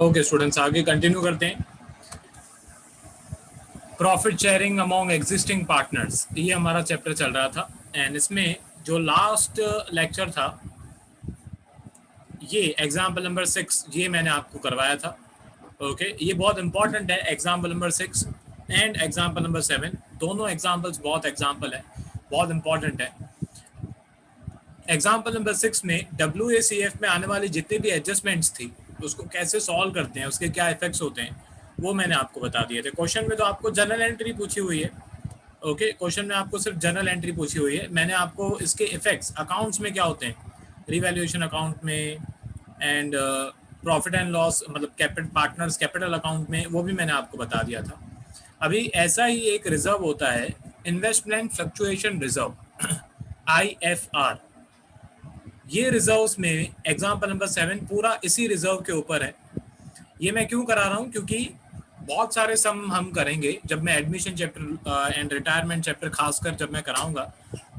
Okay students, आगे continue करते हैं। Profit sharing among existing partners, ये हमारा चैप्टर चल रहा था। एंड इसमें जो लास्ट लेक्चर था, ये एग्जाम्पल नंबर 6, ये मैंने आपको करवाया था। ओके, ये बहुत इंपॉर्टेंट है। Example number 6 and example number 7, दोनों एग्जाम्पल्स बहुत एग्जाम्पल है, बहुत इंपॉर्टेंट है। एग्जाम्पल नंबर 6 में WACF में आने वाली जितनी भी एडजस्टमेंट्स थी, उसको कैसे सॉल्व करते हैं, उसके क्या इफेक्ट्स होते हैं, वो मैंने आपको बता दिए थे। क्वेश्चन में तो आपको जनरल एंट्री पूछी हुई है। ओके, क्वेश्चन में आपको सिर्फ जनरल एंट्री पूछी हुई है। मैंने आपको इसके इफेक्ट्स अकाउंट्स में क्या होते हैं, रिवैल्यूएशन अकाउंट में एंड प्रॉफिट एंड लॉस, मतलब कैपिटल पार्टनर्स कैपिटल अकाउंट में, वो भी मैंने आपको बता दिया था। अभी ऐसा ही एक रिजर्व होता है, इन्वेस्टमेंट फ्लक्चुएशन रिजर्व, IFR। ये रिजर्व्स में एग्जाम्पल नंबर 7 पूरा इसी रिजर्व के ऊपर है। ये मैं क्यों करा रहा हूँ, क्योंकि बहुत सारे सम हम करेंगे जब मैं admission chapter and retirement chapter खासकर जब मैं कराऊंगा,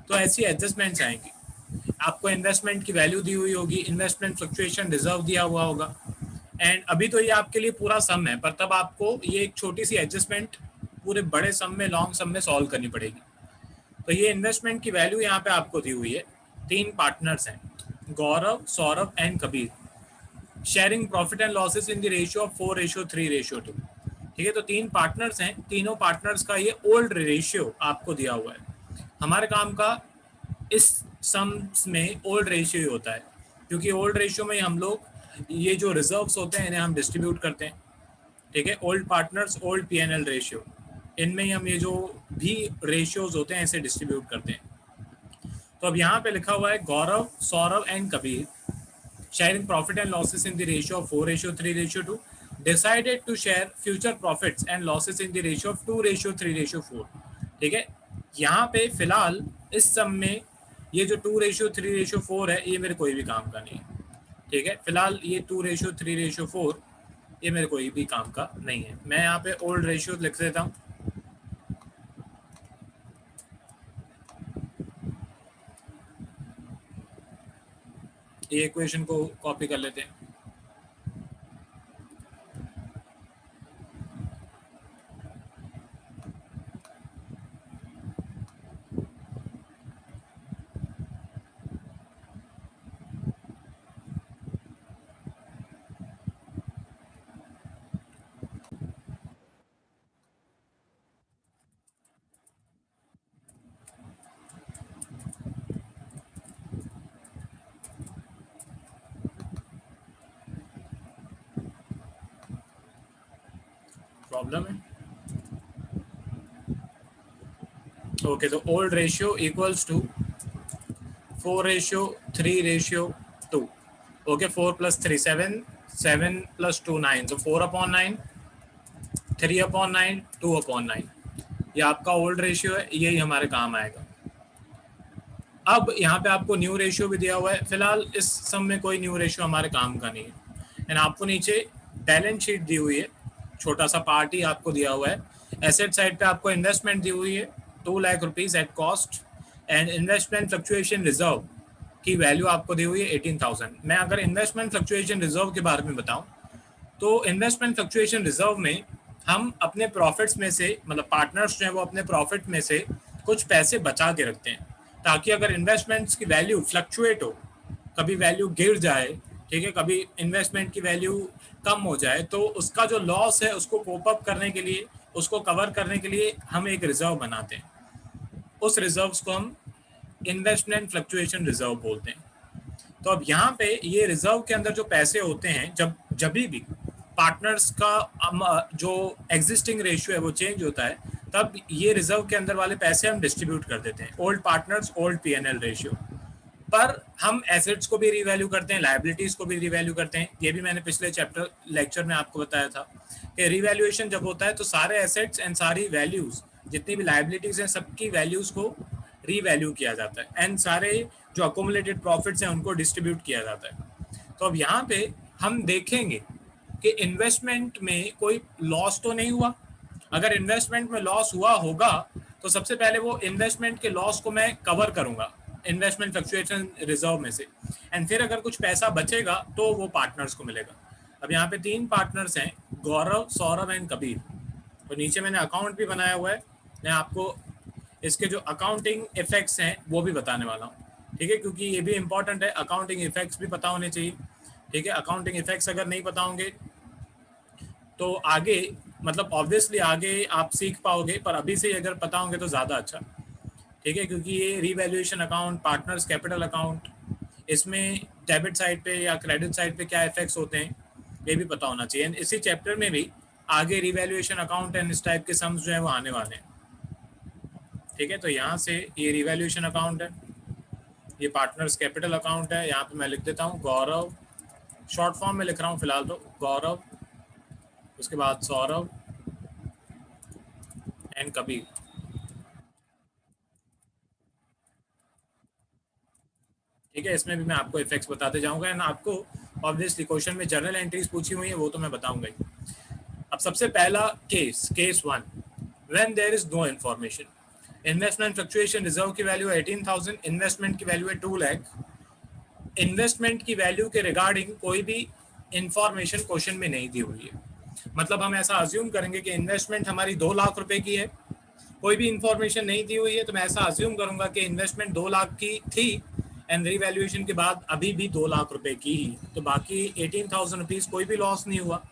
तो ऐसी एडजस्टमेंट्स आएंगी। आपको इन्वेस्टमेंट की वैल्यू दी हुई होगी, इन्वेस्टमेंट फ्लक्चुएशन रिजर्व दिया हुआ होगा, एंड अभी तो ये आपके लिए पूरा सम है, पर तब आपको ये एक छोटी सी एडजस्टमेंट पूरे बड़े सम में, लॉन्ग सम में सॉल्व करनी पड़ेगी। तो ये इन्वेस्टमेंट की वैल्यू यहाँ पे आपको दी हुई है। 3 पार्टनर्स हैं, Gaurav, Saurabh and Kabir, sharing profit and losses in the ratio of 4:3:2। ठीक है, तो 3 पार्टनर्स हैं, तीनों पार्टनर्स का ये ओल्ड रेशियो आपको दिया हुआ है। हमारे काम का इस सम्स में ओल्ड रेशियो ही होता है, क्योंकि ओल्ड रेशियो में हम लोग ये जो रिजर्व्स होते हैं इन्हें हम डिस्ट्रीब्यूट करते हैं। ठीक है, old partners, old P&L ratio, इनमें ही हम ये जो भी रेशियोज होते हैं इसे डिस्ट्रीब्यूट करते हैं। तो अब यहाँ पे लिखा हुआ है Gaurav, Saurabh and Kabir sharing profit and losses in the ratio of 4:3:2, decided to share future profits and losses in the ratio of 2:3:4। ठीक है, यहाँ पे फिलहाल इस सम में ये जो 2:3:4 है, ये मेरे कोई भी काम का नहीं है। ठीक है, फिलहाल ये 2:3:4 ये मेरे कोई भी काम का नहीं है। मैं यहाँ पे ओल्ड रेशियो लिख देता हूँ। ये इक्वेशन को कॉपी कर लेते हैं। प्रॉब्लम है। ओके, तो old ratio equals to 4:3:2। Okay, 4 + 3 7, 7 + 2 9, तो 4/9, 3/9, 2/9। ये आपका ओल्ड रेशियो है, यही हमारे काम आएगा। अब यहाँ पे आपको न्यू रेशियो भी दिया हुआ है। फिलहाल इस सम में कोई न्यू रेशियो हमारे काम का नहीं है। एंड आपको नीचे बैलेंस शीट दी हुई है, छोटा सा पार्ट ही आपको दिया हुआ है। एसेट साइड पे आपको इन्वेस्टमेंट दी हुई है 2 lakh rupees at cost, and investment fluctuation reserve की वैल्यू आपको दी हुई है 18,000। मैं अगर इन्वेस्टमेंट फ्लक्चुएशन रिजर्व के बारे में बताऊं, तो इन्वेस्टमेंट फ्लक्चुएशन रिजर्व में हम अपने प्रॉफिट्स में से, मतलब पार्टनर्स जो है वो अपने प्रॉफिट में से कुछ पैसे बचा के रखते हैं, ताकि अगर इन्वेस्टमेंट्स की वैल्यू फ्लक्चुएट हो, कभी वैल्यू गिर जाए, ठीक है, कभी इन्वेस्टमेंट की वैल्यू कम हो जाए, तो उसका जो लॉस है उसको कोप अप करने के लिए, उसको कवर करने के लिए हम एक रिजर्व बनाते हैं। उस रिजर्व्स को हम इन्वेस्टमेंट फ्लक्चुएशन रिजर्व बोलते हैं। तो अब यहाँ पे ये रिजर्व के अंदर जो पैसे होते हैं, जब भी पार्टनर्स का जो एग्जिस्टिंग रेशियो है वो चेंज होता है, तब ये रिजर्व के अंदर वाले पैसे हम डिस्ट्रीब्यूट कर देते हैं। Old partners, old P&L ratio पर हम एसेट्स को भी रिवैल्यू करते हैं, लायबिलिटीज को भी रिवैल्यू करते हैं। ये भी मैंने पिछले चैप्टर लेक्चर में आपको बताया था कि रिवैल्यूएशन जब होता है तो सारे एसेट्स एंड सारी वैल्यूज, जितनी भी लायबिलिटीज हैं, सबकी वैल्यूज को रीवैल्यू किया जाता है, एंड सारे जो अकोमुलेटेड प्रॉफिट्स हैं उनको डिस्ट्रीब्यूट किया जाता है। तो अब यहाँ पे हम देखेंगे कि इन्वेस्टमेंट में कोई लॉस तो नहीं हुआ। अगर इन्वेस्टमेंट में लॉस हुआ होगा तो सबसे पहले वो इन्वेस्टमेंट के लॉस को मैं कवर करूंगा इन्वेस्टमेंट फ्लक्चुएशन रिजर्व में से, एंड फिर अगर कुछ पैसा बचेगा तो वो पार्टनर्स को मिलेगा। अब यहाँ पे 3 पार्टनर्स हैं, गौरव, सौरभ एंड कबीर। तो नीचे मैंने अकाउंट भी बनाया हुआ है, मैं आपको इसके जो अकाउंटिंग इफेक्ट्स हैं वो भी बताने वाला हूँ, ठीक है, क्योंकि ये भी इंपॉर्टेंट है, अकाउंटिंग इफेक्ट्स भी पता होने चाहिए, ठीक है। अकाउंटिंग इफेक्ट्स अगर नहीं पता होंगे तो आगे, मतलब ऑब्वियसली आगे आप सीख पाओगे, पर अभी से अगर पता होंगे तो ज़्यादा अच्छा, ठीक है, क्योंकि ये revaluation account, partners capital account, इसमें डेबिट साइड पे या क्रेडिट साइड पे क्या इफेक्ट्स होते हैं ये भी पता होना चाहिए। इसी चैप्टर में भी आगे रीवैल्यूएशन अकाउंट एंड इस टाइप के सम्स जो है वो आने वाले हैं, ठीक है। तो यहाँ से ये रिवैल्यूएशन अकाउंट है, ये पार्टनर्स कैपिटल अकाउंट है, यहाँ पे मैं लिख देता हूँ गौरव, शॉर्ट फॉर्म में लिख रहा हूँ फिलहाल तो, गौरव, उसके बाद सौरभ एंड कबीर, ठीक है। इसमें भी मैं आपको इफेक्ट्स बताते जाऊंगा एंड आपको ऑब्वियसली क्वेश्चन में जर्नल एंट्रीज पूछी हुई है वो तो मैं बताऊंगा ही। अब सबसे पहला case 1, when there is no information, investment fluctuation, reserve की वैल्यू है 18,000, इन्वेस्टमेंट की वैल्यू है 2 लाख। इन्वेस्टमेंट की वैल्यू के रिगार्डिंग कोई भी इंफॉर्मेशन क्वेश्चन में नहीं दी हुई है, मतलब हम ऐसा अज्यूम करेंगे कि इन्वेस्टमेंट हमारी 2 लाख रुपए की है, कोई भी इंफॉर्मेशन नहीं दी हुई है, तो मैं ऐसा अज्यूम करूंगा कि इन्वेस्टमेंट 2 लाख की थी एंड रीवैल्यूएशन के बाद अभी भी 2 लाख रुपए की ही, तो बाकी 18,000 रुपीज़ कोई भी लॉस नहीं हुआ,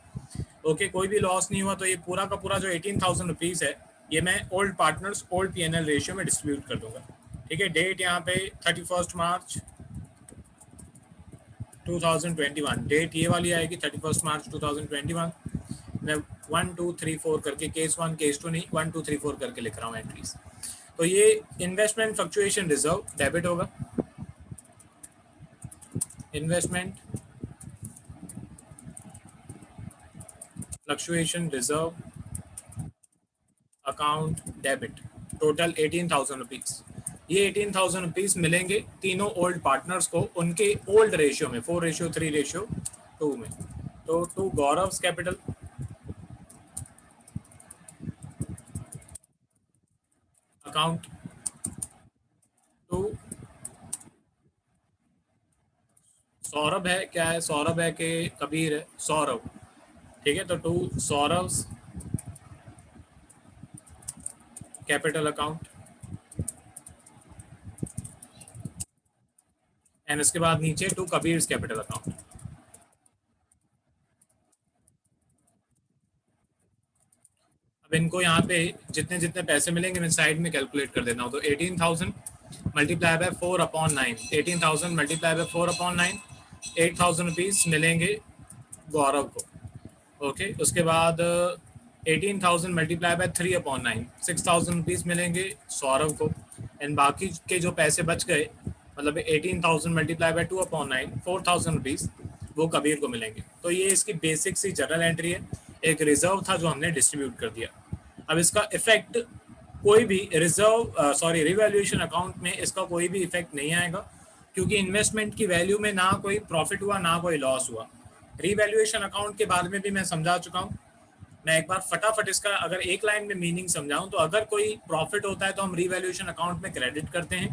ओके, कोई भी लॉस नहीं हुआ। तो ये पूरा का पूरा जो 18,000 रुपीज़ है ये मैं old partners old P&L ratio में डिस्ट्रीब्यूट कर दूंगा, ठीक है। डेट यहाँ पे 31 मार्च 2021, डेट ये वाली आएगी 31 मार्च 2021। मैं 1 2 3 4 करके केस 1 केस 2 नहीं 1 2 3 4 करके लिख रहा हूँ एंट्रीज। तो ये इन्वेस्टमेंट फ्लक्चुएशन रिजर्व डेबिट होगा, investment fluctuation reserve account debit, total 18,000 rupees. ये 18,000 रुपीज़ मिलेंगे तीनों ओल्ड पार्टनर्स को उनके ओल्ड रेशियो में 4:3:2 में। तो to Gaurav capital account, to Saurabh है, क्या है सौरभ है कि कबीर है, सौरभ, ठीक है। तो to Saurabh capital account and उसके बाद नीचे टू कबीर कैपिटल अकाउंट। अब इनको यहाँ पे जितने जितने पैसे मिलेंगे मैं साइड में कैलकुलेट कर देता हूँ। तो 18,000 multiply by 4/9, 18,000 multiply by 4/9, 8,000 rupees मिलेंगे गौरव को, ओके। उसके बाद 18,000 मल्टीप्लाई बाय 3/9, 6,000 रुपीज़ मिलेंगे सौरभ को एंड बाकी के जो पैसे बच गए, मतलब 18,000 मल्टीप्लाई बाय 2/9, 4,000 रुपीज़ वो कबीर को मिलेंगे। तो ये इसकी बेसिक सी जर्नल एंट्री है, एक रिजर्व था जो हमने डिस्ट्रीब्यूट कर दिया। अब इसका इफेक्ट कोई भी रिवैल्यूएशन अकाउंट में इसका कोई भी इफेक्ट नहीं आएगा, क्योंकि इन्वेस्टमेंट की वैल्यू में ना कोई प्रॉफिट हुआ ना कोई लॉस हुआ। रिवैल्यूएशन अकाउंट के बारे में भी मैं समझा चुका हूँ, मैं एक बार फटाफट इसका अगर एक लाइन में मीनिंग समझाऊं तो अगर कोई प्रॉफिट होता है तो हम रिवैल्यूएशन अकाउंट में क्रेडिट करते हैं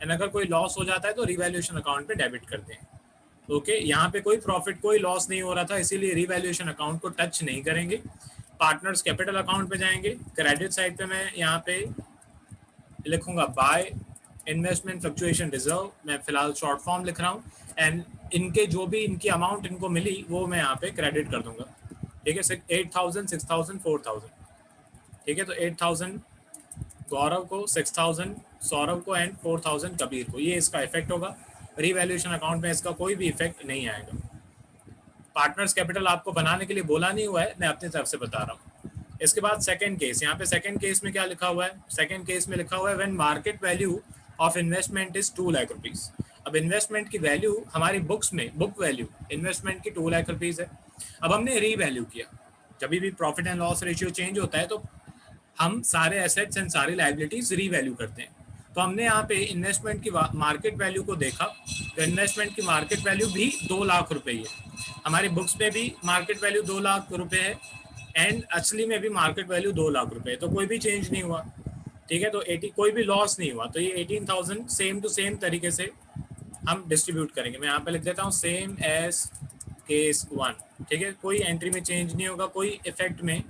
एंड अगर कोई लॉस हो जाता है तो रिवैल्यूएशन अकाउंट में डेबिट करते हैं, ओके। यहाँ पे कोई प्रॉफिट कोई लॉस नहीं हो रहा था, इसीलिए रिवैल्यूएशन अकाउंट को टच नहीं करेंगे। पार्टनर्स कैपिटल अकाउंट पे जाएंगे, क्रेडिट साइड पे मैं यहाँ पे लिखूंगा बाय इन्वेस्टमेंट फ्लक्चुएशन रिजर्व, मैं फिलहाल शॉर्ट फॉर्म लिख रहा हूँ एंड इनके जो भी इनकी अमाउंट इनको मिली वो मैं यहाँ पे क्रेडिट कर दूंगा, ठीक है। 8,000, 6,000, 4,000, ठीक है। तो 8,000 गौरव को, 6,000 सौरभ को एंड 4,000 कबीर को, ये इसका इफेक्ट होगा। रिवैल्यूएशन अकाउंट में इसका कोई भी इफेक्ट नहीं आएगा। पार्टनर्स कैपिटल आपको बनाने के लिए बोला नहीं हुआ है, मैं अपनी तरफ से बता रहा हूँ। इसके बाद सेकंड केस, यहाँ पे सेकंड केस में क्या लिखा हुआ है, सेकंड केस में लिखा हुआ है when market value of investment is 2 lakh rupees. अब इन्वेस्टमेंट की वैल्यू हमारी बुक्स में, बुक वैल्यू इन्वेस्टमेंट की 2 लाख रुपीज़ है। अब हमने रीवैल्यू किया, जब भी profit and loss ratio change होता है तो हम सारे एसेट्स एंड सारी लाइबिलिटीज रीवैल्यू करते हैं। तो हमने यहाँ पे इन्वेस्टमेंट की मार्केट वैल्यू को देखा, तो इन्वेस्टमेंट की मार्केट वैल्यू भी 2 लाख रुपए है, हमारी बुक्स में भी मार्केट वैल्यू 2 लाख रुपए है एंड असली में भी मार्केट वैल्यू 2 लाख रुपए है, तो कोई भी चेंज नहीं हुआ, ठीक है। तो 80 कोई भी लॉस नहीं हुआ, तो ये 18,000 सेम टू सेम तरीके से हम डिस्ट्रीब्यूट करेंगे। मैं यहाँ पे लिख देता हूँ सेम एज केस 1, ठीक है, कोई एंट्री में चेंज नहीं होगा, कोई इफेक्ट में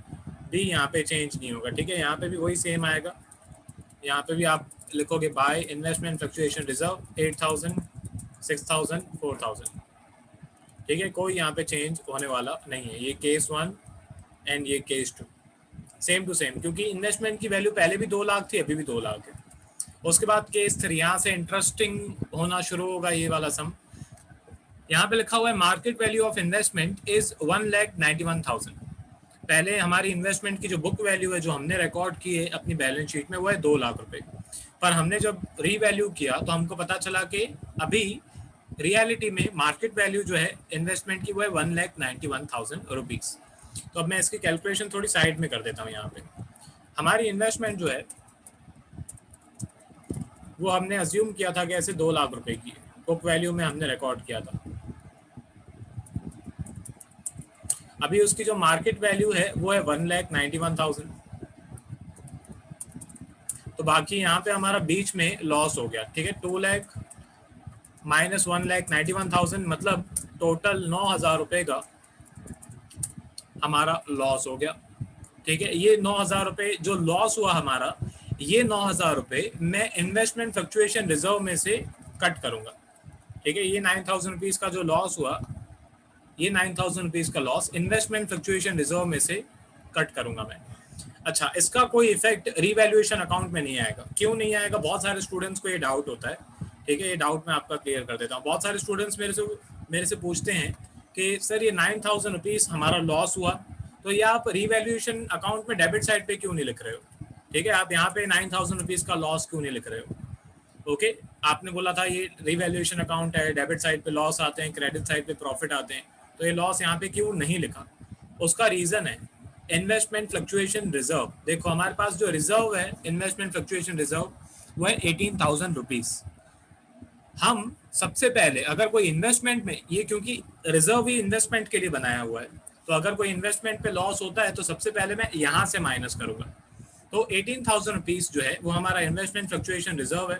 भी यहाँ पे चेंज नहीं होगा, ठीक है। यहाँ पे भी वही सेम आएगा, यहाँ पे भी आप लिखोगे बाय इन्वेस्टमेंट फ्लक्चुएशन रिजर्व 8,000, 6,000, 4,000, ठीक है। कोई यहाँ पे चेंज होने वाला नहीं है। ये केस 1 एंड ये केस 2 सेम टू सेम, क्योंकि इन्वेस्टमेंट की वैल्यू पहले भी 2 लाख थी, अभी भी 2 लाख है। उसके बाद केस 3, यहाँ से इंटरेस्टिंग होना शुरू होगा ये वाला सम। यहाँ पे लिखा हुआ है market value of investment is 1,91,000। पहले हमारी इन्वेस्टमेंट की जो बुक वैल्यू है जो हमने रिकॉर्ड की है अपनी बैलेंस शीट में वो है 2 लाख रुपए, पर हमने जब रीवैल्यू किया तो हमको पता चला कि अभी रियलिटी में मार्केट वैल्यू जो है इन्वेस्टमेंट की वो है 1,91,000 रुपीज। तो अब मैं इसकी कैलकुलेशन थोड़ी साइड में कर देता हूँ। यहाँ पे हमारी इन्वेस्टमेंट जो है वो हमने अज्यूम किया था कि ऐसे 2 लाख रुपए की बुक वैल्यू में हमने रिकॉर्ड किया था। अभी उसकी जो मार्केट वैल्यू है वो है 1,91,000। तो बाकी यहाँ पे हमारा बीच में लॉस हो गया, ठीक है। 2 लाख माइनस 1,91,000 मतलब टोटल 9,000 रुपए का हमारा लॉस हो गया, ठीक है। ये 9,000 रुपए जो लॉस हुआ हमारा, ये 9,000 रुपए मैं इन्वेस्टमेंट फ्लक्चुएशन रिजर्व में से कट करूंगा, ठीक है। ये 9,000 रुपीज का जो लॉस हुआ, ये 9,000 रुपीज का लॉस इन्वेस्टमेंट फ्लक्चुएशन रिजर्व में से कट करूंगा मैं। अच्छा, इसका कोई इफेक्ट रीवैल्यूएशन अकाउंट में नहीं आएगा। क्यों नहीं आएगा? बहुत सारे स्टूडेंट्स को ये डाउट होता है, ठीक है। ये डाउट मैं आपका क्लियर कर देता हूँ। बहुत सारे स्टूडेंट्स मेरे से पूछते हैं कि सर ये 9,000 रुपीज हमारा लॉस हुआ, तो ये आप रीवैल्यूएशन अकाउंट में डेबिट साइड पे क्यों नहीं लिख रहे हो, ठीक है। आप यहाँ पे 9,000 रुपीज का लॉस क्यों नहीं लिख रहे हो? ओके, आपने बोला था ये रीवैल्यूएशन अकाउंट है, डेबिट साइड पे लॉस आते हैं, क्रेडिट साइड पे प्रॉफिट आते हैं, तो ये लॉस यहाँ पे क्यों नहीं लिखा? उसका रीजन है इन्वेस्टमेंट फ्लक्चुएशन रिजर्व। देखो हमारे पास जो रिजर्व है इन्वेस्टमेंट फ्लक्चुएशन रिजर्व वो है 18,000 रुपीज। हम सबसे पहले अगर कोई इन्वेस्टमेंट में, ये क्योंकि रिजर्व ही इन्वेस्टमेंट के लिए बनाया हुआ है, तो अगर कोई इन्वेस्टमेंट पे लॉस होता है तो सबसे पहले मैं यहाँ से माइनस करूंगा। तो 18,000 रुपीज जो है वो हमारा इन्वेस्टमेंट फ्लक्चुएशन रिजर्व है।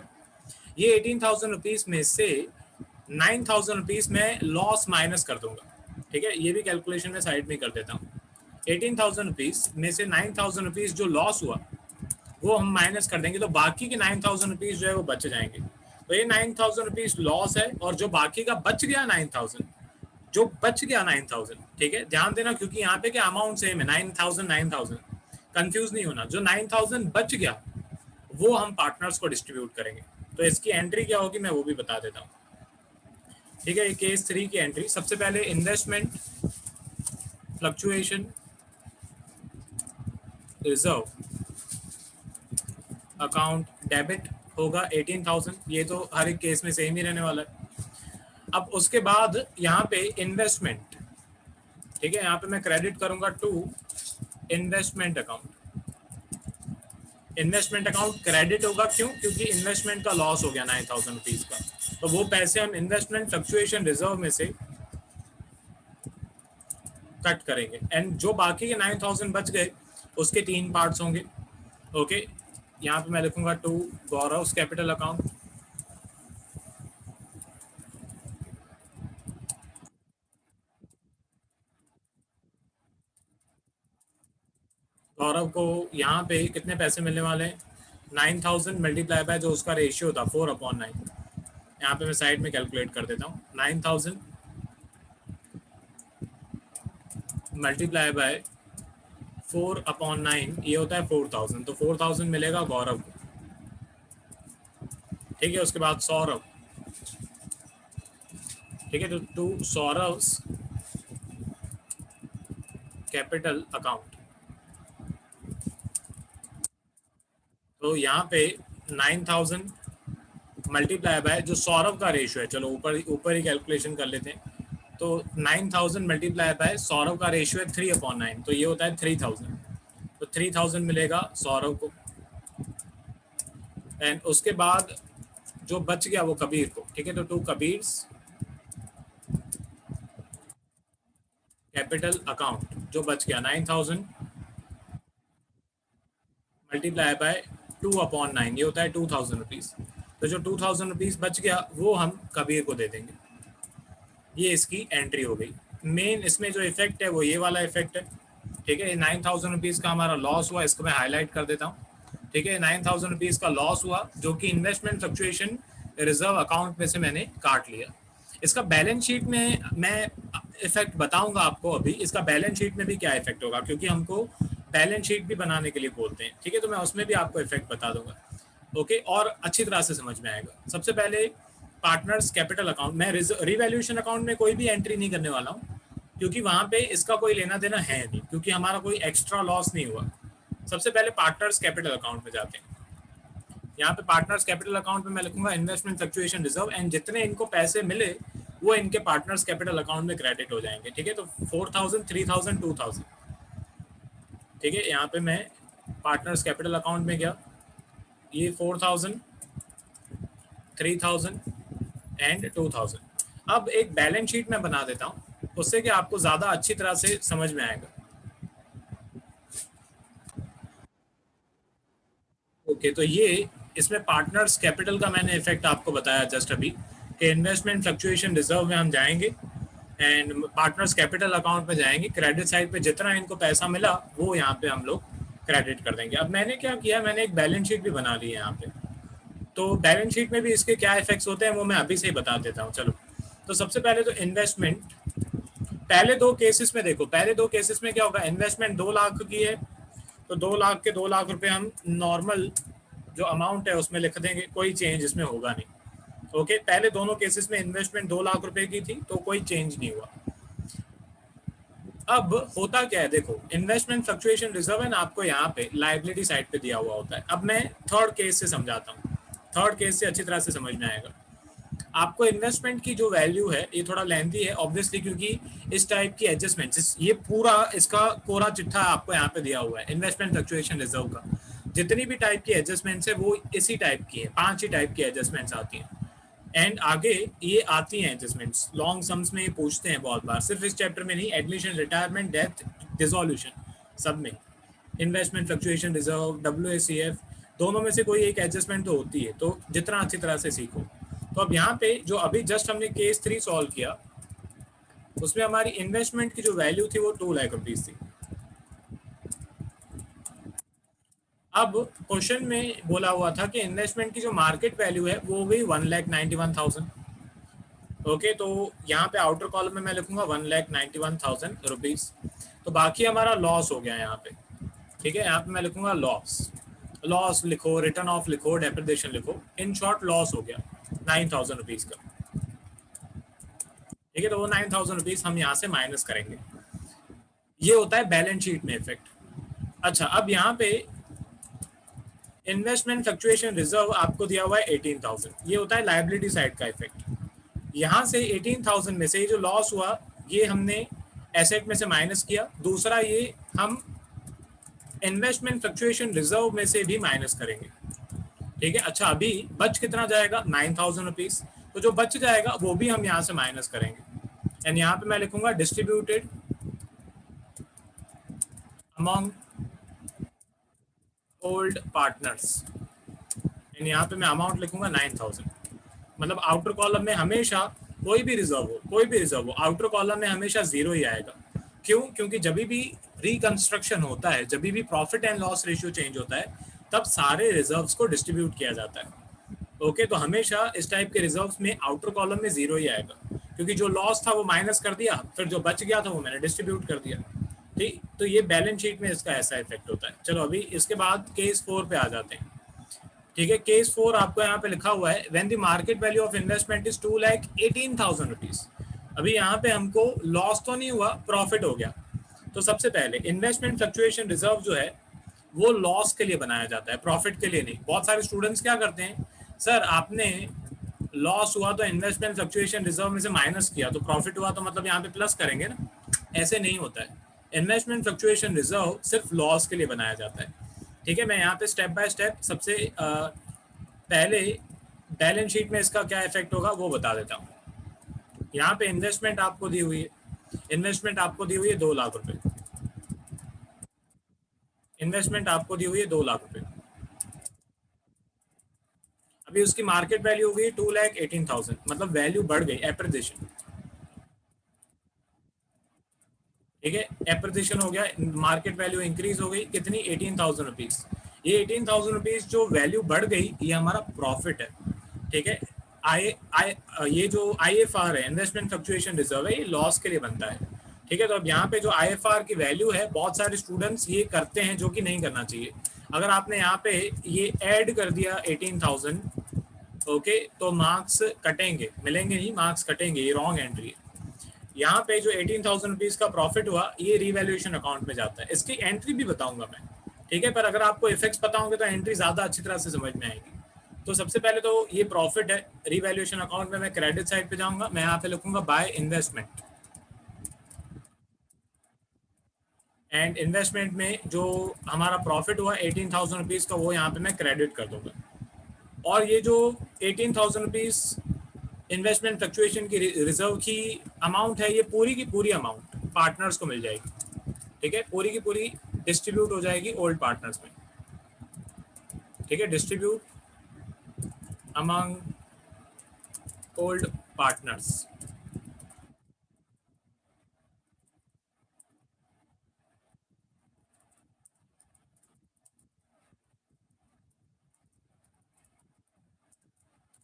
ये 18,000 रुपीज में से 9,000 रुपीज में लॉस माइनस कर दूंगा, ठीक है। ये भी कैलकुलेशन में साइड में कर देता हूँ। 18,000 रुपीज में से 9,000 रुपीज जो लॉस हुआ वो हम माइनस कर देंगे, तो बाकी के 9,000 रुपीज जो है वो बच जाएंगे। तो ये 9,000 रुपीज लॉस है, और जो बाकी का बच गया 9,000, जो बच गया 9,000, ठीक है, ध्यान देना क्योंकि यहाँ पे क्या अमाउंट सेम है, 9,000 9,000, कंफ्यूज नहीं होना। जो 9,000 बच गया वो हम पार्टनर्स को डिस्ट्रीब्यूट करेंगे। तो इसकी एंट्री क्या होगी मैं वो भी बता देता हूँ, ठीक है। केस 3 की एंट्री, सबसे पहले investment fluctuation reserve account debit होगा 18,000, ये तो हर एक केस में सेम ही रहने वाला है। अब उसके बाद यहाँ पे इन्वेस्टमेंट, ठीक है, यहाँ पे मैं क्रेडिट करूंगा to investment account. Investment account credit होगा, क्यों? क्योंकि इन्वेस्टमेंट का लॉस हो गया 9,000 रुपीज का, तो वो पैसे हम इन्वेस्टमेंट फ्लक्चुएशन रिजर्व में से कट करेंगे, एंड जो बाकी के 9,000 बच गए उसके 3 पार्ट्स होंगे। ओके, यहाँ पे मैं लिखूंगा टू गौरव कैपिटल अकाउंट। गौरव को यहाँ पे कितने पैसे मिलने वाले हैं? 9,000 मल्टीप्लाई बाय जो उसका रेशियो था 4/9। यहाँ पे मैं साइड में कैलकुलेट कर देता हूँ। 9,000 मल्टीप्लाई बाय 4/9 ये होता है 4,000, तो 4,000 मिलेगा गौरव को, ठीक है। उसके बाद सौरभ, ठीक है, तो टू सौरव कैपिटल अकाउंट। तो यहाँ पे 9,000 मल्टीप्लाई बाय जो सौरभ का रेशियो है, चलो ऊपर ही कैलकुलेशन कर लेते हैं। तो 9,000 मल्टीप्लाई बाय सौरभ का रेशियो है 3/9, तो ये होता है 3,000, तो 3,000 मिलेगा सौरभ को। एंड उसके बाद जो बच गया वो कबीर को, ठीक है, तो टू कबीर्स कैपिटल अकाउंट जो बच गया 9,000 मल्टीप्लाई बाय 2/9 ये होता है 2,000 रुपीज। तो जो 2,000 रुपीज बच गया वो हम कबीर को दे देंगे। ये इसकी एंट्री हो गई। मेन इसमें जो इफेक्ट है वो ये वाला इफेक्ट है, ठीक है। 9,000 रुपीज़ का हमारा लॉस हुआ, इसको मैं हाईलाइट कर देता हूँ, ठीक है। 9,000 रुपीज़ का लॉस हुआ जो कि इन्वेस्टमेंट फ्लक्चुएशन रिजर्व अकाउंट में से मैंने काट लिया। इसका बैलेंस शीट में मैं इफेक्ट बताऊंगा आपको अभी, इसका बैलेंस शीट में भी क्या इफेक्ट होगा, क्योंकि हमको बैलेंस शीट भी बनाने के लिए बोलते हैं, ठीक है। तो मैं उसमें भी आपको इफेक्ट बता दूंगा, ओके, और अच्छी तरह से समझ में आएगा। सबसे पहले पार्टनर्स कैपिटल अकाउंट, मैं रिवैल्यूएशन अकाउंट में कोई भी एंट्री नहीं करने वाला हूँ, क्योंकि वहां पे इसका कोई लेना देना है नहीं, क्योंकि हमारा कोई एक्स्ट्रा लॉस नहीं हुआ। सबसे पहले पार्टनर्स कैपिटल अकाउंट में जाते हैं। यहाँ पे पार्टनर्स कैपिटल अकाउंट में मैं लिखूंगा इन्वेस्टमेंट फ्लक्चुएशन रिजर्व, एंड जितने इनको पैसे मिले वो इनके पार्टनर्स कैपिटल अकाउंट में क्रेडिट हो जाएंगे, ठीक है। तो 4,000, 3,000, 2,000, ठीक है। यहाँ पे मैं पार्टनर्स कैपिटल अकाउंट में गया, ये 4,000, 3,000 एंड 2,000। अब एक बैलेंस शीट में बना देता हूँ, उससे कि आपको ज्यादा अच्छी तरह से समझ में आएगा। ओके, तो ये इसमें पार्टनर्स कैपिटल का मैंने इफेक्ट आपको बताया जस्ट अभी, कि इन्वेस्टमेंट फ्लक्चुएशन रिजर्व में हम जाएंगे एंड पार्टनर्स कैपिटल अकाउंट में जाएंगे, क्रेडिट साइड पे जितना इनको पैसा मिला वो यहाँ पे हम लोग क्रेडिट कर देंगे। अब मैंने क्या किया, मैंने एक बैलेंस शीट भी बना ली है यहाँ पे, तो बैलेंस शीट में भी इसके क्या इफेक्ट्स होते हैं वो मैं अभी से ही बता देता हूँ। चलो, तो सबसे पहले तो इन्वेस्टमेंट, पहले दो केसेस में देखो, पहले दो केसेस में क्या होगा, इन्वेस्टमेंट 2 लाख की है, तो 2 लाख के 2 लाख रुपए हम नॉर्मल जो अमाउंट है उसमें लिख देंगे, कोई चेंज इसमें होगा नहीं, ओके। पहले दोनों केसेस में इन्वेस्टमेंट 2 लाख रुपए की थी, तो कोई चेंज नहीं हुआ। अब होता क्या है, देखो, इन्वेस्टमेंट फ्लक्चुएशन रिजर्व है ना, आपको यहाँ पे लाइबिलिटी साइड पे दिया हुआ होता है। अब मैं थर्ड केस से समझाता हूँ, थर्ड केस से अच्छी तरह से समझ में आएगा आपको। इन्वेस्टमेंट की जो वैल्यू है ये थोड़ा लेंथी है ऑब्वियसली, क्योंकि इस टाइप की एडजस्टमेंट, ये पूरा इसका कोरा चिट्ठा आपको यहाँ पे दिया हुआ है इन्वेस्टमेंट फ्लक्चुएशन रिजर्व का। जितनी भी टाइप की एडजस्टमेंट्स है वो इसी टाइप की है, 5 ही टाइप की एडजस्टमेंट्स आती हैं। एंड आगे ये आती हैं एडजस्टमेंट्स लॉन्ग सम्स में, ये पूछते हैं बहुत बार, सिर्फ इस चैप्टर में नहीं, एडमिशन, रिटायरमेंट, डेथ, डिसोल्यूशन, सब में इन्वेस्टमेंट फ्लक्चुएशन रिजर्व, WACF, दोनों में से कोई एक एडजस्टमेंट तो होती है, तो जितना अच्छी तरह से सीखो। तो अब यहाँ पे जो अभी जस्ट हमने केस 3 सॉल्व किया, उसमें हमारी इन्वेस्टमेंट की जो वैल्यू थी वो 2 लाख रुपीज थी। अब क्वेश्चन में बोला हुआ था कि इन्वेस्टमेंट की जो मार्केट वैल्यू है वो हो गई 1,91,000, ओके। तो यहाँ पे आउटर कॉलम में मैं लिखूंगा 1,91,000 रुपीज। तो बाकी हमारा लॉस हो गया यहाँ पे, ठीक है। यहाँ पे मैं लिखूंगा लॉस, लॉस लिखो, रिटर्न ऑफ लिखो, डेप्रिसिएशन लिखो, इन शॉर्ट लॉस हो गया 9,000 रुपीज का, ठीक है। तो वो 9,000 रुपीज हम यहाँ से माइनस करेंगे, ये होता है बैलेंस शीट में इफेक्ट। अच्छा, अब यहाँ पे इन्वेस्टमेंट फ्लक्चुएशन रिजर्व आपको दिया हुआ है 18,000, ये होता है लायबिलिटी साइड का इफेक्ट। यहाँ से 18,000 में से ये जो लॉस हुआ ये हमने एसेट में से माइनस किया, दूसरा ये हम इन्वेस्टमेंट फ्लक्चुएशन रिजर्व में से भी माइनस करेंगे, ठीक है। अच्छा, अभी बच कितना जाएगा, 9,000 रुपीज, तो जो बच जाएगा वो भी हम यहाँ से माइनस करेंगे। एंड यहाँ पे मैं लिखूंगा distributed among old partners, and यहाँ पे मैं अमाउंट लिखूंगा 9,000। मतलब आउटर कॉलम में हमेशा कोई भी रिजर्व हो, कोई भी रिजर्व हो, आउटर कॉलम में हमेशा जीरो ही आएगा। क्यों? क्योंकि जब भी रिकंस्ट्रक्शन होता है, जब भी profit and loss ratio change होता है, तब सारे रिजर्व्स को डिस्ट्रीब्यूट किया जाता है, ओके। तो हमेशा इस टाइप के रिजर्व्स में आउटर कॉलम में जीरो ही आएगा, क्योंकि जो लॉस था वो माइनस कर दिया, फिर जो बच गया था वो मैंने डिस्ट्रीब्यूट कर दिया, ठीक। तो ये बैलेंस शीट में इसका ऐसा इफेक्ट होता है। चलो, अभी इसके बाद केस 4 पे आ जाते हैं, ठीक है। केस 4 आपको यहाँ पे लिखा हुआ है, when the market value of investment is 2,18,000 rupees. अभी यहाँ पे हमको लॉस तो नहीं हुआ, प्रॉफिट हो गया। तो सबसे पहले इन्वेस्टमेंट फ्लक्चुएशन रिजर्व जो है वो लॉस के लिए बनाया जाता है, प्रॉफिट के लिए नहीं। बहुत सारे स्टूडेंट्स क्या करते हैं, सर आपने लॉस हुआ तो इन्वेस्टमेंट फ्लक्चुएशन रिजर्व में से माइनस किया, तो प्रॉफिट हुआ तो मतलब यहाँ पे प्लस करेंगे ना, ऐसे नहीं होता है। इन्वेस्टमेंट फ्लक्चुएशन रिजर्व सिर्फ लॉस के लिए बनाया जाता है, ठीक है। मैं यहाँ पे स्टेप बाय स्टेप सबसे पहले बैलेंस शीट में इसका क्या इफेक्ट होगा वो बता देता हूँ। यहाँ पे इन्वेस्टमेंट आपको दी हुई है, इन्वेस्टमेंट आपको दी हुई है 2 लाख रुपए, इन्वेस्टमेंट आपको दी हुई है 2 लाख रुपए। अभी उसकी मार्केट वैल्यू हुई 2,18,000, मतलब वैल्यू बढ़ गई, एप्रिसिएशन। ठीक है, एप्रिसिएशन हो गया, मार्केट वैल्यू इंक्रीज हो गई कितनी, 18,000 रुपीज। ये 18,000 रुपीज जो वैल्यू बढ़ गई ये हमारा प्रॉफिट है। ठीक है, आई आई ये जो IFR है, इन्वेस्टमेंट फ्लक्चुएशन रिजर्व है, ये लॉस के लिए बनता है। ठीक है, तो अब यहाँ पे जो IFR की वैल्यू है, बहुत सारे स्टूडेंट्स ये करते हैं जो कि नहीं करना चाहिए। अगर आपने यहाँ पे ये ऐड कर दिया 18,000, ओके, तो मार्क्स कटेंगे, मिलेंगे नहीं, मार्क्स कटेंगे, ये रॉन्ग एंट्री है। यहाँ पे जो 18,000 रुपीज का प्रॉफिट हुआ ये रिवैल्यूएशन अकाउंट में जाता है, इसकी एंट्री भी बताऊंगा मैं। ठीक है, पर अगर आपको इफेक्ट्स पता होंगे तो एंट्री ज्यादा अच्छी तरह से समझ में आएगी। तो सबसे पहले तो ये प्रॉफिट है, रिवैल्यूएशन अकाउंट में मैं क्रेडिट साइड पे जाऊंगा, मैं यहाँ पे लिखूंगा बाय इन्वेस्टमेंट, एंड इन्वेस्टमेंट में जो हमारा प्रॉफिट हुआ 18,000 रुपीज का, वो यहाँ पे मैं क्रेडिट कर दूंगा। और ये जो 18,000 रुपीज इन्वेस्टमेंट फ्लक्चुएशन की रिजर्व की अमाउंट है, ये पूरी की पूरी अमाउंट पार्टनर्स को मिल जाएगी। ठीक है, पूरी की पूरी डिस्ट्रीब्यूट हो जाएगी ओल्ड पार्टनर्स में। ठीक है, distribute among old partners.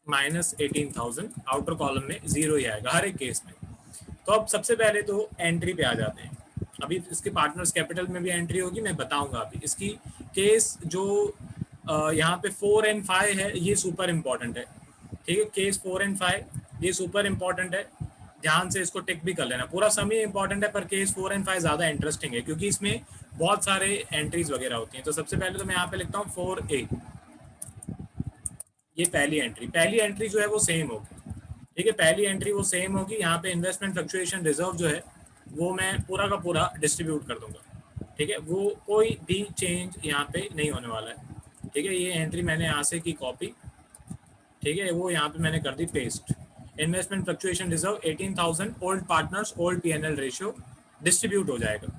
-18,000, outer column में जीरो ही आएगा हर एक केस में। तो अब सबसे पहले तो एंट्री पे आ जाते हैं। अभी इसके पार्टनर्स कैपिटल में भी एंट्री होगी, मैं बताऊंगा अभी। इसकी केस जो यहाँ पे 4 एंड 5 है, ये सुपर इंपॉर्टेंट है। ठीक है, केस 4 एंड 5 ये सुपर इंपॉर्टेंट है, ध्यान से इसको टिक भी कर लेना। पूरा सम ही इंपॉर्टेंट है, पर केस 4 एंड 5 ज़्यादा इंटरेस्टिंग है क्योंकि इसमें बहुत सारे एंट्रीज वगैरह होती हैं। तो सबसे पहले तो मैं यहाँ पे लिखता हूँ 4A, ये पहली एंट्री जो है वो सेम होगी। ठीक है, पहली एंट्री वो सेम होगी। यहाँ पे इन्वेस्टमेंट फ्लक्चुएशन रिजर्व जो है वो मैं पूरा का पूरा डिस्ट्रीब्यूट कर दूंगा। ठीक है, वो कोई भी चेंज यहाँ पे नहीं होने वाला है। ठीक है, ये एंट्री मैंने यहाँ से की कॉपी। ठीक है, वो यहाँ पे मैंने कर दी paste. Investment fluctuation reserve 18,000 old partners old PNL ratio distribute हो जाएगा,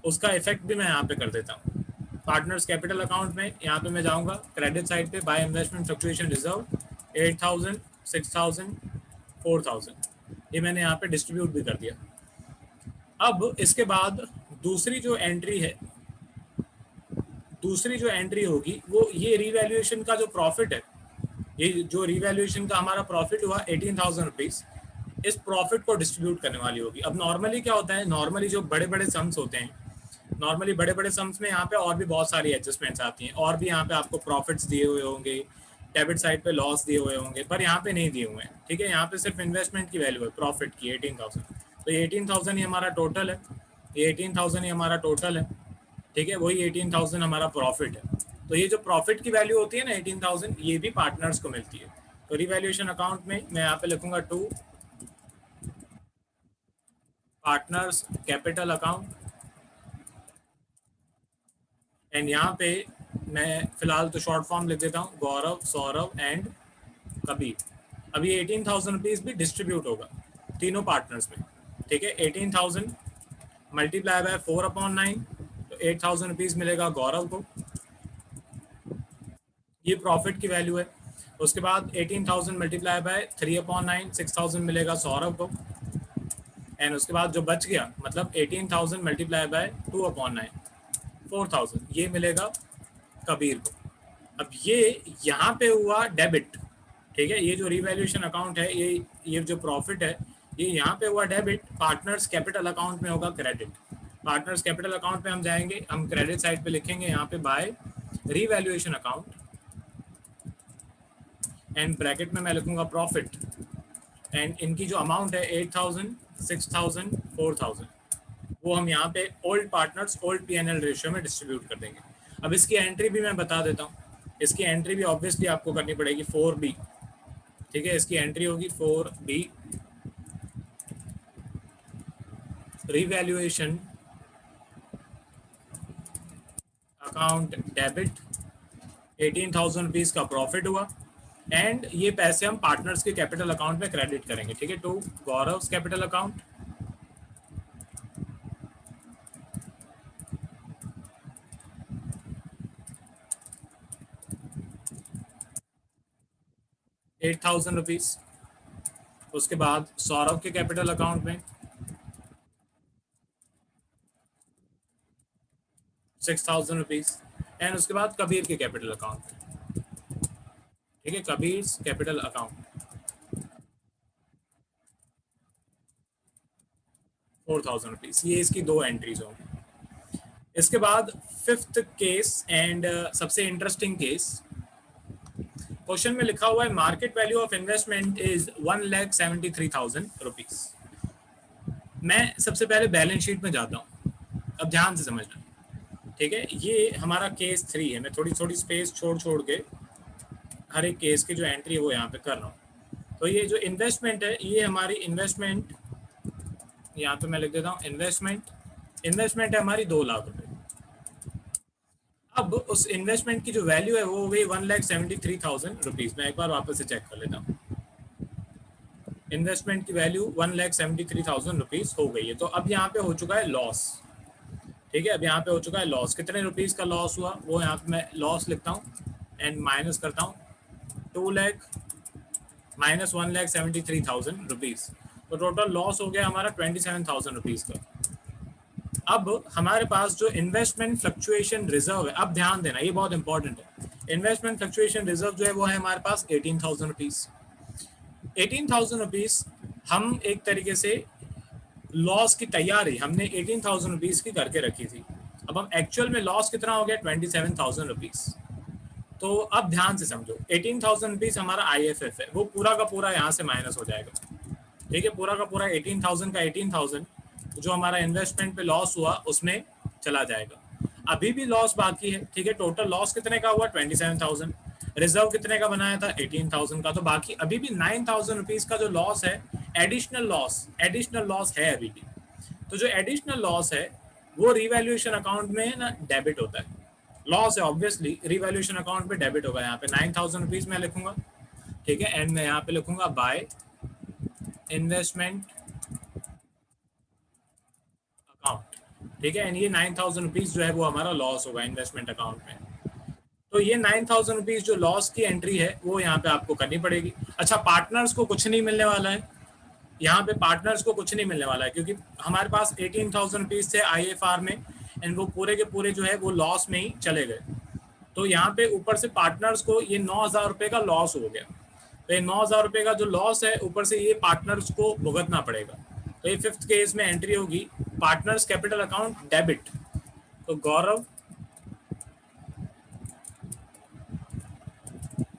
उसका इफेक्ट भी मैं यहाँ पे कर देता हूँ। पार्टनर्स कैपिटल अकाउंट में यहाँ पे मैं जाऊँगा क्रेडिट साइड पे, बाय इन्वेस्टमेंट फ्लक्चुएशन रिजर्व 8,000 6,000 4,000, ये मैंने यहाँ पे डिस्ट्रीब्यूट भी कर दिया। अब इसके बाद दूसरी जो एंट्री है, दूसरी जो एंट्री होगी वो ये रिवैल्यूएशन का जो प्रॉफिट है, ये जो रिवैल्यूएशन का हमारा प्रॉफिट हुआ 18,000 रुपीज, इस प्रॉफिट को डिस्ट्रीब्यूट करने वाली होगी। अब नॉर्मली क्या होता है, नॉर्मली जो बड़े बड़े सम्स होते हैं, नॉर्मली बड़े बड़े सम्स में यहाँ पे और भी बहुत सारी एडजस्टमेंट्स आती हैं, और भी यहाँ पे आपको प्रॉफिट्स दिए हुए होंगे, डेबिट साइड पे लॉस दिए हुए होंगे, पर यहाँ पे नहीं दिए हुए हैं। ठीक है, यहाँ पे सिर्फ इन्वेस्टमेंट की वैल्यू है प्रॉफिट की 18,000। तो ये 18,000 ही हमारा टोटल है, ये 18,000 ही हमारा टोटल है। ठीक है, वही 18,000 हमारा प्रॉफिट है। तो ये जो प्रॉफिट की वैल्यू होती है ना 18,000, ये भी पार्टनर्स को मिलती है। तो रिवैल्यूएशन अकाउंट में मैं यहाँ पे लिखूंगा 2 पार्टनर्स कैपिटल अकाउंट, एंड यहाँ पे मैं फिलहाल तो शॉर्ट फॉर्म लिख देता हूँ, गौरव सौरभ एंड कबीर। अभी 18,000 रुपीज भी डिस्ट्रीब्यूट होगा तीनों पार्टनर्स में। ठीक है, 18,000 मल्टीप्लाई बाय 4/9, तो 8,000 रुपीज मिलेगा गौरव को, ये प्रॉफिट की वैल्यू है। उसके बाद 18,000 मल्टीप्लाई बाय 3/9, 6,000 मिलेगा सौरभ को, एंड उसके बाद जो बच गया मतलब 18,000 मल्टीप्लाई बाय 2/9, 4,000, ये मिलेगा कबीर को। अब ये यहाँ पे हुआ डेबिट। ठीक है, ये जो रिवैल्यूएशन अकाउंट है, ये जो प्रॉफिट है, ये यहाँ पे हुआ डेबिट, पार्टनर्स कैपिटल अकाउंट में होगा क्रेडिट। पार्टनर्स कैपिटल अकाउंट में हम जाएंगे, हम क्रेडिट साइड पे लिखेंगे यहाँ पे by revaluation account, and bracket में मैं लिखूंगा प्रॉफिट, एंड इनकी जो अमाउंट है 8,000 6,000 4,000, वो हम यहाँ पे old partners old PNL ratio में डिस्ट्रीब्यूट कर देंगे। अब इसकी एंट्री भी मैं बता देता हूँ, इसकी एंट्री भी ऑब्वियसली आपको करनी पड़ेगी 4B। ठीक है, इसकी एंट्री होगी 4B, revaluation account debit, 18,000 rupees का प्रॉफिट हुआ, एंड ये पैसे हम पार्टनर्स के कैपिटल अकाउंट में क्रेडिट करेंगे। ठीक है, to Gaurav capital account, 8,000 rupees. उसके बाद सौरभ के कैपिटल अकाउंट में ₹6,000 एंड उसके बाद कबीर के कैपिटल अकाउंट, ठीक है, कबीर कैपिटल अकाउंट ₹4,000। ये इसकी दो एंट्रीज होंगी। इसके बाद फिफ्थ केस एंड सबसे इंटरेस्टिंग केस, क्वेश्चन में लिखा हुआ है market value of investment is ₹1,73,000। मैं सबसे पहले बैलेंस शीट में जाता हूँ, अब ध्यान से समझना, ठीक है। ये हमारा केस 3 है, मैं थोड़ी थोड़ी स्पेस छोड़ छोड़ के हर एक केस की जो एंट्री है वो यहाँ पे कर रहा हूँ। तो ये जो इन्वेस्टमेंट है, ये हमारी इन्वेस्टमेंट, यहाँ पे मैं लिख देता हूँ इन्वेस्टमेंट है हमारी ₹2,00,000। अब उस इन्वेस्टमेंट की जो वैल्यू है वो हो गई ₹1,73,000। मैं एक बार वापस से चेक कर लेता हूँ, इन्वेस्टमेंट की वैल्यू ₹1,73,000 हो गई है। तो अब यहाँ पे हो चुका है लॉस, ठीक है। अब यहाँ पे हो चुका है लॉस, कितने रुपीस का लॉस हुआ वो यहाँ पे मैं लॉस लिखता हूँ एंड माइनस करता हूँ, 2 लाख माइनस ₹1,73,000। तो टोटल लॉस हो गया हमारा ₹27,000 का। अब हमारे पास जो इन्वेस्टमेंट फ्लक्चुएशन रिजर्व है, अब ध्यान देना ये बहुत इंपॉर्टेंट है, इन्वेस्टमेंट फ्लक्चुएशन रिजर्व जो है वो है हमारे पास ₹18,000। ₹18,000 हम एक तरीके से लॉस की तैयारी हमने ₹18,000 की करके रखी थी। अब हम एक्चुअल में लॉस कितना हो गया, ₹27,000। तो अब ध्यान से समझो, ₹18,000 हमारा IFF है, वो पूरा का पूरा यहाँ से माइनस हो जाएगा, ठीक है। पूरा का पूरा 18,000 का 18,000 जो हमारा इन्वेस्टमेंट पे लॉस हुआ उसमें चला जाएगा। अभी भी लॉस बाकी है, ठीक है। टोटल लॉस कितने का हुआ, 27,000। रिजर्व कितने का बनाया था, 18,000 का। तो बाकी अभी भी ₹9,000 का जो लॉस है, एडिशनल लॉस है अभी भी। तो जो एडिशनल लॉस है वो रिवैल्यूएशन अकाउंट में ना डेबिट होता है। लॉस है ऑब्वियसली, रिवैल्यूएशन अकाउंट पे डेबिट होगा। यहाँ पे ₹9,000 मैं लिखूंगा, ठीक है। एंड मैं यहाँ पे लिखूंगा बाय इन्वेस्टमेंट अकाउंट, ठीक है। एंड ये ₹9,000 जो है वो हमारा लॉस होगा इन्वेस्टमेंट अकाउंट में। तो ये ₹9,000 जो लॉस की एंट्री है वो यहाँ पे आपको करनी पड़ेगी। अच्छा, पार्टनर्स को कुछ नहीं मिलने वाला है, यहाँ पे पार्टनर्स को कुछ नहीं मिलने वाला है, क्योंकि हमारे पास ₹18,000 थे IFR में एंड वो पूरे के पूरे जो है वो लॉस में ही चले गए। तो यहाँ पे ऊपर से पार्टनर्स को ये ₹9,000 का लॉस हो गया। तो ये ₹9,000 का जो लॉस है ऊपर से ये पार्टनर्स को भुगतना पड़ेगा। तो ये फिफ्थ केस में एंट्री होगी पार्टनर्स कैपिटल अकाउंट डेबिट। तो गौरव,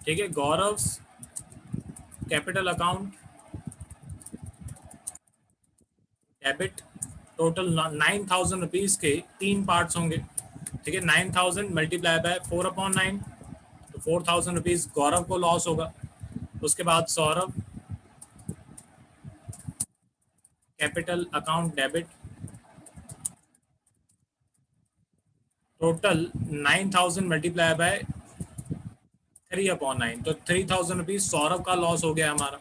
ठीक है, गौरव कैपिटल अकाउंट डेबिट। टोटल ₹9,000 के 3 पार्ट्स होंगे, ठीक है। 9,000 मल्टीप्लाई बाय 4/9, तो ₹4,000 गौरव को लॉस होगा। उसके बाद Saurabh capital account debit, total 9,000 multiply by 3/9, तो ₹3,000 सौरभ का लॉस हो गया हमारा।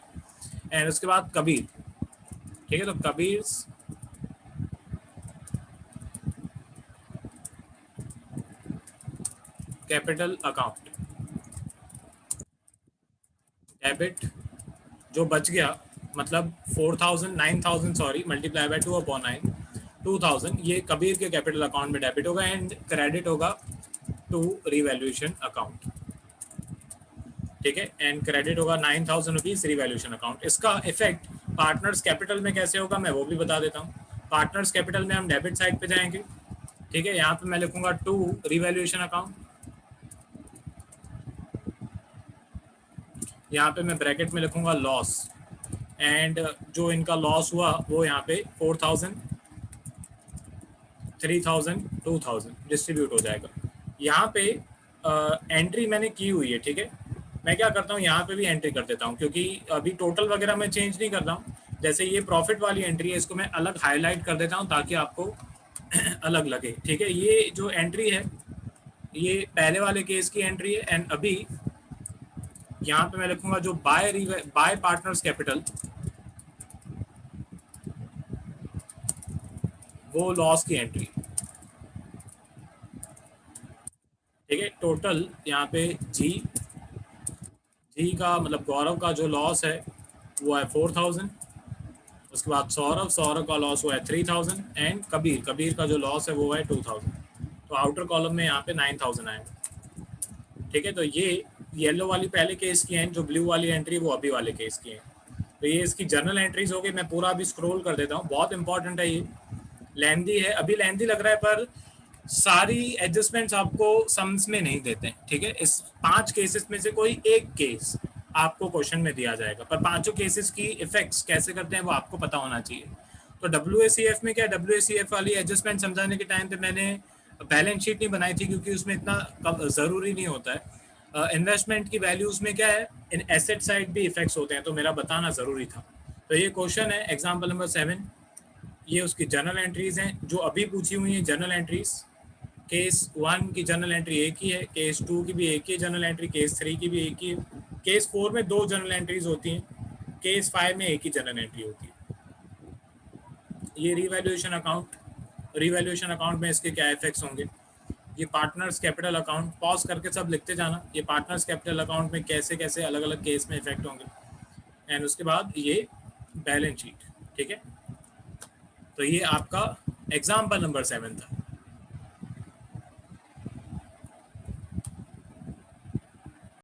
एंड उसके बाद कबीर, ठीक है। तो कबीर कैपिटल अकाउंट डेबिट जो बच गया, मतलब 4,000 9,000 सॉरी मल्टीप्लाई बाय 2/9, 2,000 ये कबीर के कैपिटल अकाउंट में डेबिट होगा एंड क्रेडिट होगा टू रिवैल्यूएशन अकाउंट, ठीक है। एंड क्रेडिट होगा ₹9,000 रिवैल्यूएशन अकाउंट। इसका इफेक्ट पार्टनर्स कैपिटल में कैसे होगा मैं वो भी बता देता हूँ। पार्टनर्स कैपिटल में हम डेबिट साइड पे जाएंगे, ठीक है। यहाँ पे मैं लिखूंगा टू रिवैल्यूएशन अकाउंट, यहाँ पे मैं ब्रैकेट में लिखूंगा लॉस एंड जो इनका लॉस हुआ वो यहाँ पे 4,000 3,000 2,000 डिस्ट्रीब्यूट हो जाएगा। यहाँ पे एंट्री मैंने की हुई है, ठीक है। मैं क्या करता हूँ यहाँ पे भी एंट्री कर देता हूँ, क्योंकि अभी टोटल वगैरह मैं चेंज नहीं कर रहा हूँ। जैसे ये प्रॉफिट वाली एंट्री है इसको मैं अलग हाईलाइट कर देता हूँ ताकि आपको अलग लगे, ठीक है। ये जो एंट्री है ये पहले वाले केस की एंट्री है एंड अभी यहाँ पे मैं लिखूंगा जो बाय पार्टनर्स कैपिटल वो लॉस की एंट्री, ठीक है। टोटल यहाँ पे जी का मतलब गौरव का जो लॉस है वो है 4,000। उसके बाद सौरभ का लॉस हुआ है 3,000 एंड कबीर का जो लॉस है वो है 2,000। तो आउटर कॉलम में यहाँ पे 9000 आएगा। ठीक है, तो ये येलो वाली पहले केस की हैं, जो ब्लू वाली एंट्री वो अभी वाले केस की हैं। तो ये इसकी जर्नल एंट्रीज हो गई। मैं पूरा अभी स्क्रॉल कर देता हूँ, बहुत इंपॉर्टेंट है ये, लेंदी है, अभी लेंदी लग रहा है पर सारी एडजस्टमेंट्स आपको सम्स में नहीं देते हैं। ठीक है, इस 5 केसेस में से कोई एक केस आपको क्वेश्चन में दिया जाएगा, पर 5 केसेस की इफेक्ट्स कैसे करते हैं वो आपको पता होना चाहिए। तो WACF में क्या, WACF वाली एडजस्टमेंट समझाने के टाइम पे मैंने बैलेंस शीट नहीं बनाई थी, क्योंकि उसमें इतना ज़रूरी नहीं होता है। इन्वेस्टमेंट की वैल्यूज़ में क्या है, इन एसेट साइड भी इफेक्ट्स होते हैं, तो मेरा बताना ज़रूरी था। तो ये क्वेश्चन है एग्जाम्पल नंबर 7, ये उसकी जर्नल एंट्रीज हैं जो अभी पूछी हुई हैं। जर्नल एंट्रीज केस 1 की जर्नल एंट्री एक ही है, केस 2 की भी एक ही जर्नल एंट्री, केस 3 की भी एक ही है, केस 4 में 2 जर्नल एंट्रीज होती हैं, केस 5 में एक ही जर्नल एंट्री होती है। ये रिवैल्यूएशन अकाउंट, रिवैल्यूएशन अकाउंट में इसके क्या इफेक्ट्स होंगे। ये पार्टनर्स कैपिटल अकाउंट, पॉज करके सब लिखते जाना, ये पार्टनर्स कैपिटल अकाउंट में कैसे कैसे अलग अलग केस में इफेक्ट होंगे। एंड उसके बाद ये बैलेंस शीट। ठीक है, तो ये आपका एग्जाम्पल नंबर 7 था।